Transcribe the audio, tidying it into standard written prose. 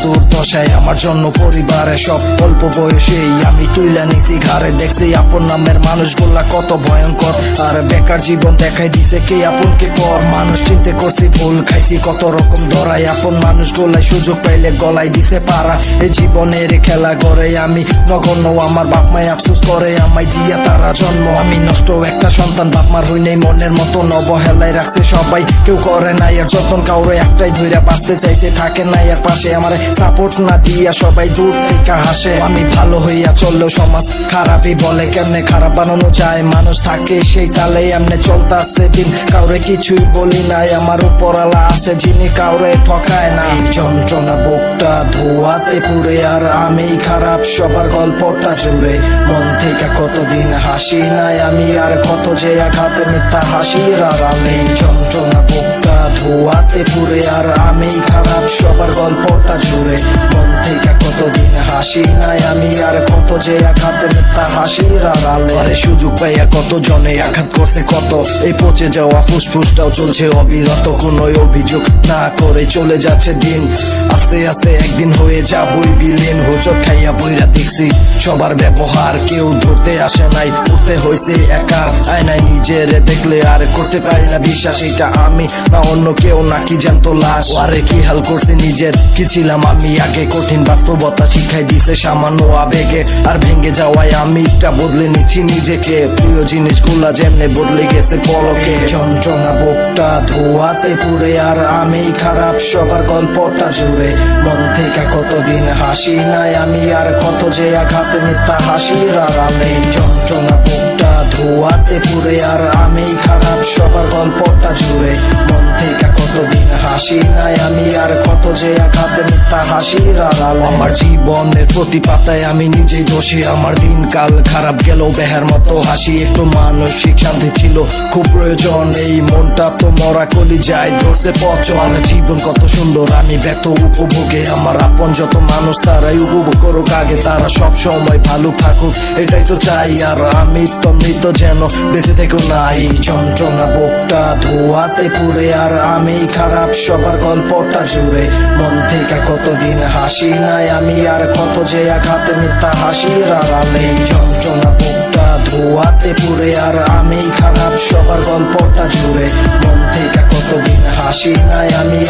দুর্দশায় আমার জন্য পরিবারে সব অল্প বয়সেই আমি তুইলা নিছি ঘাড়ে। দেখছি আপন নামের মানুষগুলা কত ভয়ঙ্কর, আর বেকার জীবন দেখাই দিছে কে আপন কে পর। মানুষ চিনতে করছি ভুল, খাইছি কত রকম ধরাই। আপন মানুষগুলাই সুযোগ পাইলে গলাই দিছে পারা। এই জীবনের খেলা করে আমি নগণ্য, আমার বাপ মায় আফসোস করে আমায় দিয়া তারা জন্ম। আমি নষ্ট একটা সন্তান, বাপ মার হই নেই মনের মতন। অবহেলায় রাখছে সবাই, কেউ করে নাই আর যতন। কাউরে একটাই ধইরা বাঁচতে চাইছে, থাকে নাই আর পাশে। আমার সাপোর্ট না দিয়া সবাই দূর থেকে হাসে। আমি ভালো হইয়া চললেও সমাজ খারাপই বলে। কেমনে খারাপ বানানো যায়, মানুষ থাকে সেই তালে এমনে চলতে আসছে দিন। কাউরে কিছুই বলি নাই, আমার উপরালা আছে যিনি কাউরে ঠকায় না। যন্ত্রণা বুকটা ধোয়াতে পুরে, আর আমি খারাপ সবার গল্পটা জুড়ে। মন থেকে কতদিন হাসি নাই আমি, আর কত যে আঘাতে মিথ্যা হাসির আড়ালে। যন্ত্রণা বুকটা ধোয়াতে পুরে, আর আমি খারাপ সবার গল্পটা জুড়ে। মন থেকে কতদিন হাসি নাই আমি, আর কত যে আঘাতে মিথ্যা হাসির আড়ালে। আরে সুযোগ পাইয়া কত জনে আঘাত করছে কত, এই পচে যাওয়া ফুসফুসটাও চলছে অবিরত। কোনো অভিযোগ না করে চলে যাচ্ছে দিন, আস্তে আস্তে একদিন হয়ে যাবই বিলীন। হোঁচট খাইয়া বইরা দেখছি সবার ব্যবহার, কেউ ধরতে আসে নাই, উঠতে হয়েছে একা। আয়নায় নিজের দেখলে আর করতে পারি না বিশ্বাস, এটা আমি না অন্য কেউ নাকি জ্যান্ত লাশ। আরে কি হাল করছি নিজের, কি ছিলাম আমি আগে। কঠিন বাস্তবতা শিখাই দিছে সামান্য আবেগে, আর ভেঙে যাওয়ায় আমি একটা বদলে নিচ্ছি নিজেকে। প্রিয় জিনিসগুলা যেমনে বদলে গেছে পলকে। যন্ত্রণা বুকটা ধোয়াতে পুরে, আর আমি খারাপ সবার গল্পটা জুড়ে। মন থেকে কতদিন হাসি নাই আমি, আর কত যে আঘাতে মিথ্যা হাসির আড়ালে। যন্ত্রণা বুকটা ধোয়াতে পুরে, আর আমি খারাপ সবার গল্পটা জুড়ে। মন থেকে কতদিন হাসি নাই আমি, আর কত যে আঘাতে মিথ্যা হাসির আড়ালে। আমার জীবনের প্রতি পাতায় আমি নিজেই দোষী, আমার দিনকাল খারাপ গেল বেহার মতো হাসি। একটু মানসিক শান্তি ছিল খুব প্রয়োজন, এই মনটা তো মরা কলি যায় ধরছে পচন। আর জীবন কত সুন্দর আমি ব্যর্থ উপভোগে, আমার আপন যত মানুষ তারাই উপভোগ করুক আগে। তারা সব সময় ভালো থাকুক এটাই তো চাই, আর আমি তো মৃত যেন বেঁচে থেকো নাই। যন্ত্রণা বুকটা ধোয়াতে পুরে, আর আমি খারাপ সবার গল্পটা জুড়ে। মন থেকে কতদিন হাসি নাই আমি, আর কত যে আঘাতে মিথ্যা হাসির আড়ালে। যন্ত্রণা বুকটা ধোয়াতে পুরে, আর আমি খারাপ সবার গল্পটা জুড়ে। মন থেকে কতদিন হাসি নাই আমি।